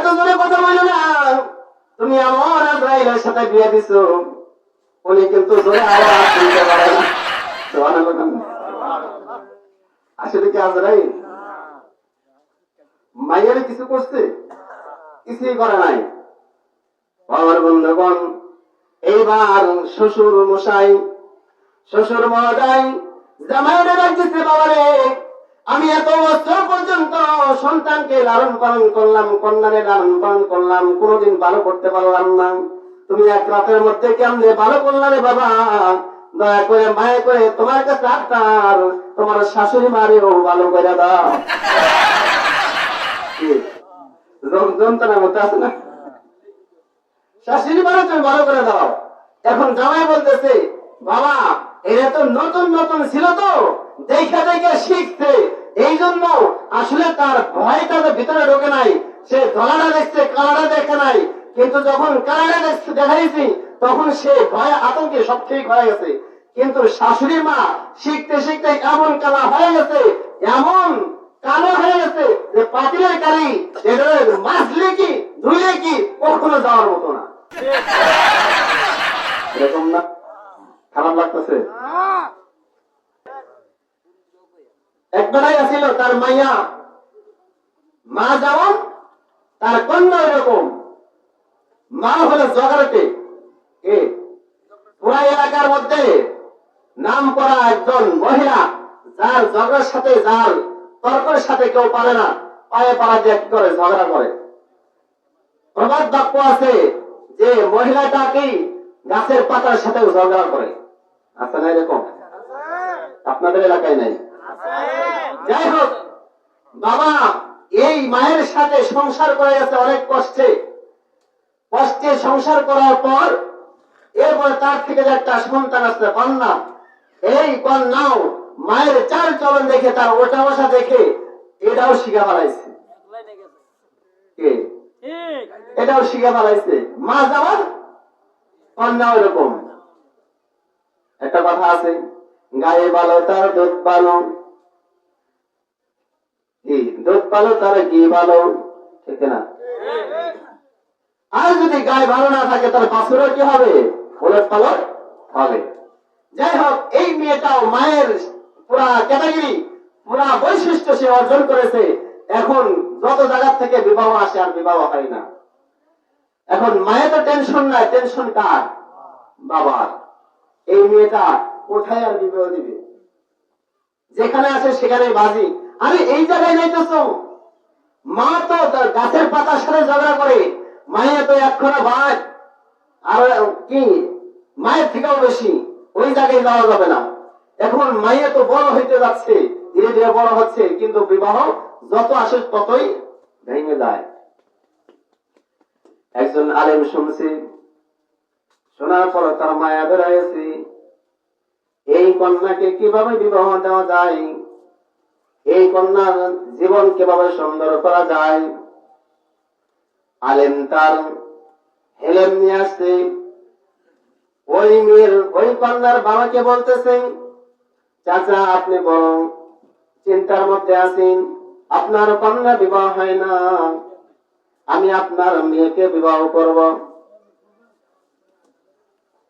এত জোরে কথা বলো না, তুমি এমন আজরাইলের সাথে বিয়ে দিছো, উনি কিন্তু জোরে আওয়াজ শুনতে পারে না। আসলে কি আজরাইল মাইয়ারে কিছু করছে? কিছুই করে নাই। আমার বন্ধুগণ, এইবার শ্বশুর মশাই, শ্বশুর মহোদয় জামাইরে রাখছে, বাবারে আমি এত বছর পর্যন্ত সন্তানকে লালন পালন করলাম, কন্যারে লালন পালন করলাম, কোনোদিন ভালো করতে পারলাম না, তুমি এক রাতের মধ্যে কেমনে ভালো করলা রে বাবা? দয়া করে মায়া করে তোমার কাছে আপনার তোমার শাশুড়ি মারেও ভালো করে দাও। যন্ত্রণার মধ্যে আছে না, শাশুড়ি মারে তুমি ভালো করে দাও। এখন জামাই বলতেছে, বাবা এরা তো নতুন নতুন ছিল, তো দেখে দেখে শিখছে, এই জন্য আসলে তার ভয়টা তো ভিতরে ঢোকে নাই। সে ধলাটা দেখছে, কালাটা দেখে নাই, কিন্তু যখন কালাটা দেখছে দেখাইছি, তখন সে ভয়ে আতঙ্কে সব ঠিক হয়ে গেছে। কিন্তু শাশুড়ি মা শিখতে শিখতে এমন কালা হয়ে গেছে, এমন কালো হয়ে গেছে যে পাতিলের কালি এটা মাছলে কি ধুইলে কি কখনো যাওয়ার মতো না। এরকম না? খারাপ লাগতেছে? একবারই আসিল তার মাইয়া, মা যেমন তার কন্যা এরকম। মা হলো জগরটে, পুরা এলাকার মধ্যে নাম করা একজন মহিলা, যার ঝগড়ার সাথে, যার তর্কের সাথে কেউ পারে না, পায়ে পাড়া দিয়ে কি করে ঝগড়া করে। প্রবাদ বাক্য আছে যে মহিলাটা কি গাছের পাতার সাথে ঝগড়া করে, আছে না এরকম? আপনাদের এলাকায় নাই? যাই হোক, বাবা এই মায়ের সাথে সংসার করে গেছে অনেক কষ্টে, কষ্টে সংসার করার পর এরপর তার থেকে যে একটা সন্তান আসছে, কন্যা। এই কন্যাও মায়ের চাল চলন দেখে, তার ওঠা বসা দেখে এটাও শিখে ফেলাইছে, এটাও শিখে ফেলাইছে। মা যেমন কন্যাও এরকম। একটা কথা আছে, গায়ে ভালো তার দুধ ভালো, দুধ ভালো তার ঘি ভালো, ঠিক না? আর যদি গায়ে ভালো না থাকে তার বাছুরও কি হবে? ওলট পালট হবে। যাই হোক, এই মেয়েটাও মায়ের পুরা ক্যাটাগরি, পুরা বৈশিষ্ট্য সে অর্জন করেছে। এখন যত জায়গা থেকে বিবাহ আসে আর বিবাহ হয় না। এখন মায়ের তো টেনশন নাই, টেনশন কার? বাবার। এই মেয়েটা কোথায় আর বিবাহ দিবে? যেখানে আসে সেখানে বাজি। আরে এই জায়গায় যাইতেছ, মা তো তার গাছের পাতার সাথে ঝগড়া করে, মায়ের তো একখানা ভাই আর কি মায়ের থেকেও বেশি, ওই জায়গায় যাওয়া যাবে না। এখন মাইয়া তো বড় হইতে যাচ্ছে, ধীরে ধীরে বড় হচ্ছে, কিন্তু বিবাহ যত আসে ততই ভেঙে যায়। একজন আলেম শুনছে, শোনার পর তার মায়া বেড়াইছে, এই কন্যাকে কিভাবে বিবাহ দেওয়া যায়, এই কন্যার জীবন কিভাবে সুন্দর করা যায়। আলেম তার হেলেম নিয়ে আসছে, ওই মেয়ের, ওই কন্যার বাবাকে বলতেছেন, চাচা আপনি বড় চিন্তার মধ্যে আছেন, আপনার কন্যা বিবাহ হয় না, আমি আপনার মেয়েকে বিবাহ করব,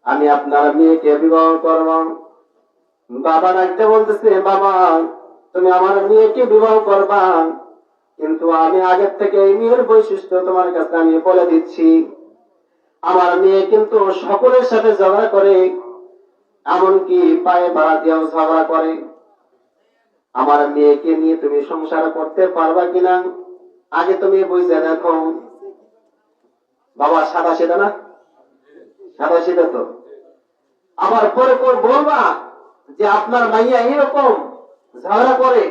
আমি আপনার মেয়েকে বিবাহ করব। বাবা ডাকতে বলতেছে, বাবা তুমি আমার মেয়েকে বিবাহ করবা, কিন্তু আমি আগের থেকে এই মেয়ের বৈশিষ্ট্য তোমার কাছে আমি বলে দিচ্ছি। আমার মেয়ে কিন্তু সকলের সাথে ঝগড়া করে, এমনকি পায়ে ভাড়া দিয়েও ঝগড়া করে। আমার মেয়েকে নিয়ে তুমি সংসার করতে পারবা কিনা আগে তুমি বুঝে দেখো। বাবা সাদা সেটা না, সাদা সেটা তো আবার পরে বলবা যে আপনার মাইয়া এইরকম ঝগড়া করে,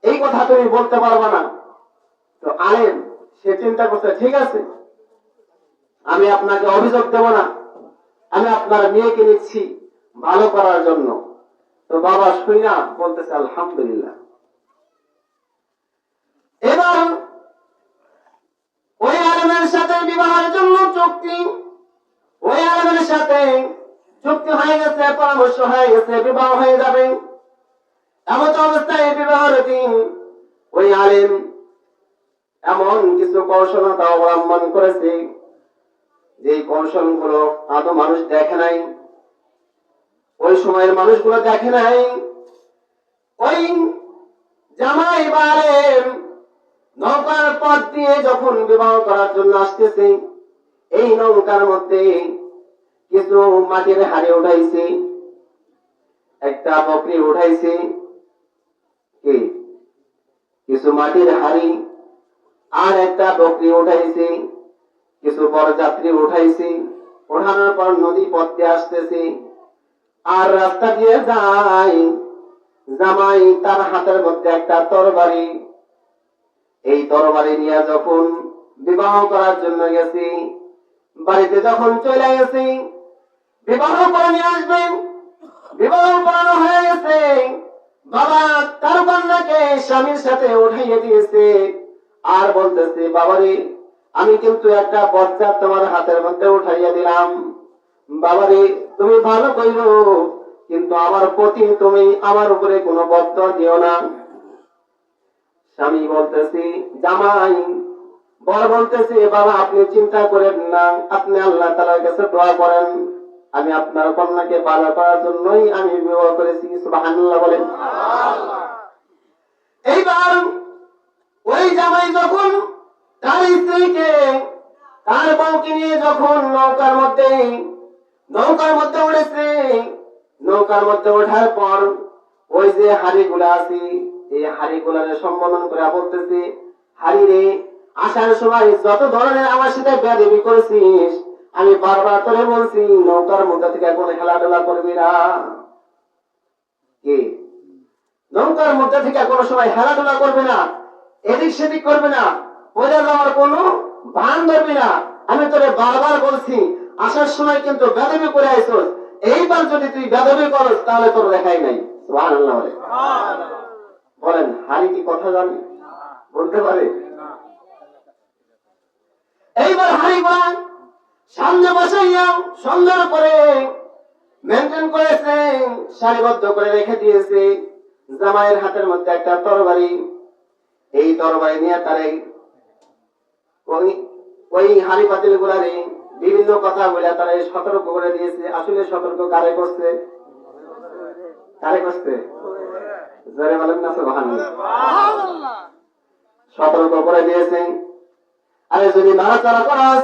এই কথা তুমি বলতে পারবা না। তো আলেম সে চিন্তা করতে, ঠিক আছে আমি আপনাকে অভিযোগ দেব না, আমি আপনার মেয়েকে নিচ্ছি ভালো করার জন্য। তো বাবা শুইনা বলতেছে আলহামদুলিল্লাহ। এবার ওই আলেমের সাথে বিবাহের জন্য চুক্তি, ওই আলেমের সাথে চুক্তি হয়ে গেছে, পরামর্শ হয়ে গেছে, বিবাহ হয়ে যাবে। এমন অবস্থায় বিবাহের দিন ওই আলেম এমন কিছু কৌশলতা অবলম্বন করেছে, যে কৌশলগুলো আদৌ মানুষ দেখে নাই, ওই সময়ের মানুষগুলো দেখে নাই। ওই জামাই বারের নৌকার পথ দিয়ে যখন বিবাহ করার জন্য আসতেছে, এই নৌকার মধ্যে কিছু মাটির হাড়ি উঠাইছে, একটা বকরি উঠাইছে, কিছু মাটির হাড়ি আর একটা বকরি উঠাইছে, কিছু বরযাত্রী উঠাইছে। ওঠানোর পর নদী পথ দিয়ে আসতেছে, আর রাস্তা দিয়ে যায় জামাই তার হাতের মধ্যে একটা তরবারি। এই তরবারি নিয়ে যখন বিবাহ করার জন্য গেছি, বাড়িতে যখন চলে গেছি, বিবাহ করে নিয়ে আসবেন, বিবাহ করানো হয়ে গেছে, বাবা তার কন্যাকে স্বামীর সাথে উঠাইয়ে দিয়েছে, আর বলতেছে, বাবারে আমি কিন্তু একটা বজ্জা তোমার হাতের মধ্যে উঠাইয়া দিলাম, বাবারে তুমি ভালো কইরো, কিন্তু আমার প্রতি তুমি আমার উপরে কোনো বজ্জা দিও না। স্বামী বলতেছি, জামাই বর বলতেছে, বাবা আপনি চিন্তা করেন না, আপনি আল্লাহ তাআলার কাছে দোয়া করেন, আমি আপনার কন্যাকে ভালো করার জন্যই আমি বিবাহ করেছি। সুবহানাল্লাহ বলেন। এইবার ওই জামাই যখন তার স্ত্রীকে তার বউকে নিয়ে যখন নৌকার মধ্যে উঠেছে, নৌকার মধ্যে ওঠার পর ওই যে হাড়িগুলা আছে, এই হাড়িগুলার সম্বোধন করে বলতেছে, হাড়ি রে, আসার সময় যত ধরনের আমার সাথে বেয়াদবি করেছিস, আমি বারবার তোরে বলছি নৌকার মধ্যে থেকে কোনো খেলাধুলা করবি না, কি নৌকার মধ্যে থেকে কোনো সময় খেলাধুলা করবে না, এদিক সেদিক করবে না, পড়ে যাওয়ার কোনো ভান ধরবি না। আমি তোরে বারবার বলছি, আসার সময় কিন্তু বেয়াদবি করে আইছস, এইবার যদি তুই বেয়াদবি করস তাহলে তোর রেখাই নাই। সুবহানাল্লাহ বলেন। হারি কি কথা জানি বলতে পারে? এইবার হারি বলেন সামনে বসাইয়া সুন্দর করে মেনটেন করেছে, সারিবদ্ধ করে রেখে দিয়েছে। জামাইয়ের হাতের মধ্যে একটা তরবারি, এই তরবারি নিয়ে তারে ওই হাড়ি পাতিল গুলারে বিভিন্ন কথা বলে তারা সতর্ক করে দিয়েছে। আসলে সতর্ক কারে করছে? জোরে বলেন না সুবহানাল্লাহ। সতর্ক করে দিয়েছে, আরে যদি নাড়াচাড়া করাস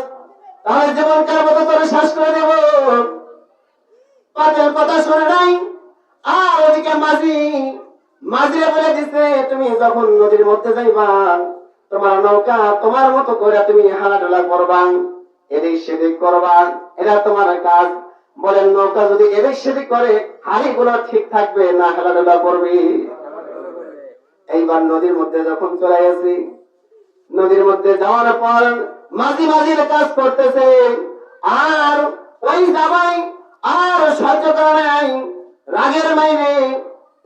তাহলে জীবনকার মতো তোরে শেষ করে দেব। পাতের কথা শুনে নাই, আর ওদিকে মাঝিরে বলে দিছে, তুমি যখন নদীর মধ্যে যাইবা তোমার নৌকা তোমার মতো করে তুমি হালাডোলা করবা, এদিক সেদিক করবা, এটা তোমার কাজ। বলেন নৌকা যদি এদিক সেদিক করে হাড়িগুলো ঠিক থাকবে না হালাডোলা করবে? এইবার নদীর মধ্যে যখন চলে গেছি, নদীর মধ্যে যাওয়ার পর মাঝির কাজ করতেছে, আর ওই জামাই আর সহ্য করে নাই, রাগের মাইনে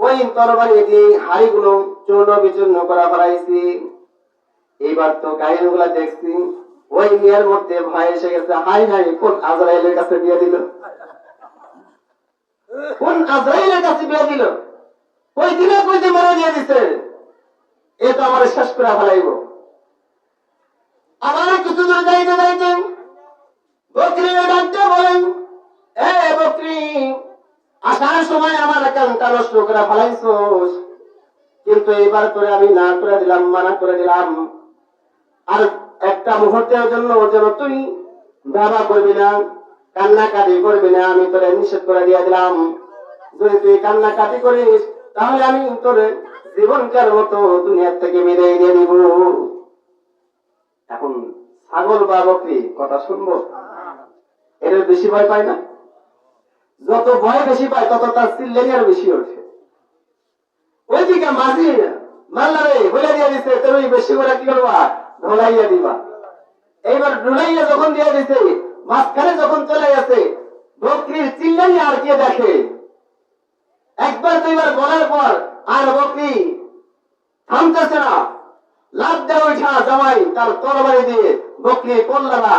ওই তরবারি দিয়ে হাড়িগুলো চূর্ণ বিচূর্ণ করা ফেলাইছি। এইবার তো কাহিনীগুলা দেখছি, ওই মেয়ের মধ্যে ভয় এসে গেছে, হাই হাই কোন আজরাইলের কাছে বিয়ে দিল, কোন আজরাইলের কাছে বিয়ে দিল, ওই দিনে মারা দিয়ে দিছে, এ তো আমার শেষ করে ফেলাইব। আবার কিছু দূর যাইতে বকরি ডাকতে বলেন, এ বকরি, আসার সময় আমার কানটা নষ্ট করে ফেলাইছোস, কিন্তু এবার করে আমি না করে দিলাম, মানা করে দিলাম, আর একটা মুহূর্তের জন্য যেন তুই বাবা করবি না, কান্নাকাটি করবি না, আমি তোরে নিষেধ করে দিয়ে দিলাম। যদি তুই কান্নাকাটি করিস তাহলে আমি তোর জীবনকার মতো দুনিয়ার থেকে বিদায় দিয়ে দিব। এখন ছাগল বা বকরি কথা শুনবো, এর বেশি ভয় পায় না? যত ভয় বেশি পায় তত তার চিল্লানি আর বেশি ওঠে। ওইদিকে মাঝি মাল্লারে বলে দিয়ে দিচ্ছে, তুমি বেশি করে কি করবা, ঢোলাইয়া দিবা। এইবার ঢোলাইয়া যখন দিয়ে দিছে, মাঝখানে যখন চলে গেছে, বকরির চিল্লানি আর কে দেখে? একবার দুইবার বলার পর আর বকরি থামতেছে না, লাফ দেওয়া উঠা জামাই তার তরবারি দিয়ে বকরি কল্লারা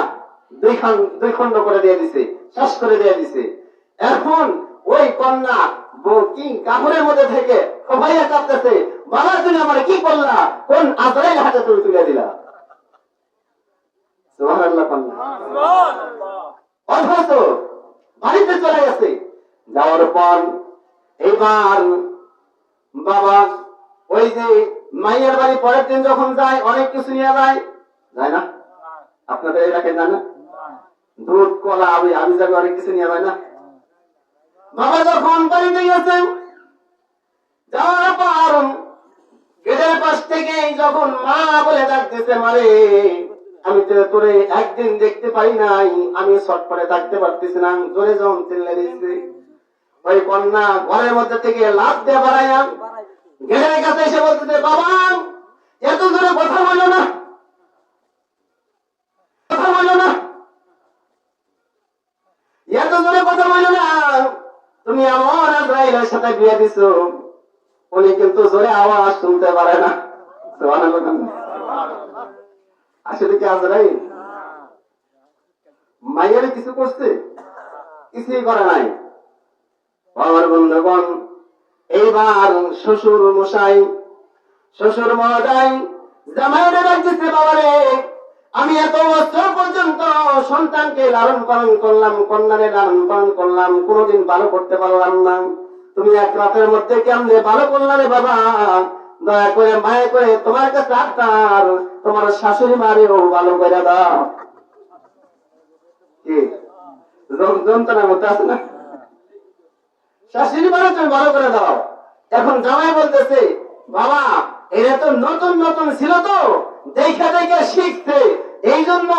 দুই খণ্ড করে দিয়ে দিছে, শেষ করে দিয়ে দিছে। এখন ওই কন্যা কি কাপড়ের মধ্যে থেকে সবাইয়া কাঁপতেছে, বাবার জন্য আমার কি করলা, কোন আজরাইল হাতে তুমি তুলে দিলা? সুবহানাল্লাহ। অথচ বাড়িতে চলে গেছে, যাওয়ার পর এইবার বাবা ওই যে মাইয়ের বাড়ি পরের দিন যখন যায় অনেক কিছু নিয়ে যায়, যায় না? আপনাদের এলাকায় যায় না? দুধ কলা আমি যাবে অনেক কিছু নিয়ে যায় না? বাবা যখন বাড়িতে গেছেন, যাওয়ার পর গেটের পাশ থেকে যখন মা বলে ডাকতেছে, মারে আমি তো তোরে একদিন দেখতে পাই নাই, আমি ছটফটে থাকতে পারতেছি না, জোরে যখন চিল্লে দিচ্ছি, ওই কন্যা ঘরের মধ্যে থেকে লাফ দিয়ে বাড়াইয়া গেটের কাছে এসে বলতেছে, বাবা এত জোরে কথা বলো না, কথা বলো না, এত জোরে কথা বলো না, তুমি এমন আজরাইলের সাথে বিয়ে দিছো, উনি কিন্তু জোরে আওয়াজ শুনতে পারে না। আসলে কি আজরাইল মাইয়ারে কিছু করছে? কিছুই করে নাই। আমার বন্ধুগণ, এইবার শ্বশুর মশাই, শ্বশুর মহোদয় জামাইরে ডাকতেছে, বাবারে আমি এত বছর পর্যন্ত সন্তানকে লালন পালন করলাম, কন্যারে লালন পালন করলাম, কোনোদিন ভালো করতে পারলাম না, তুমি এক রাতের মধ্যে কেমনে ভালো করলাম রে বাবা, দয়া করে মায়া করে তোমার কাছে আত্মার তোমার শাশুড়ি মারেও ভালো করে দাও। কি যন্ত্রণার মধ্যে আছে না? শাশুড়ি মারে তুমি ভালো করে দাও। এখন জামাই বলতেছে, বাবা এরা তো নতুন নতুন ছিল, তো দেখে দেখে শিখছে, এই জন্য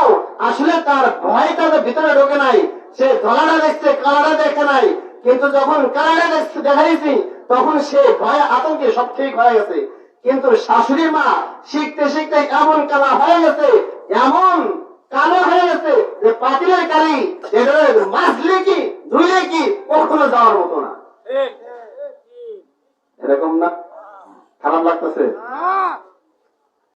আসলে তার ভয় তাদের ভিতরে ঢোকে নাই, সে ধলাটা দেখছে কালাটা দেখে নাই, কিন্তু যখন কালাটা দেখছে দেখাইছি তখন সে ভয় আতঙ্কে সব ঠিক হয়ে গেছে। কিন্তু শাশুড়ি মা শিখতে শিখতে এমন কালা হয়ে গেছে, এমন কালো হয়ে গেছে যে পাতিলের কালি এটা মাছলে কি ধুইলে কি কখনো যাওয়ার মতো না। এরকম না? খারাপ লাগতেছে?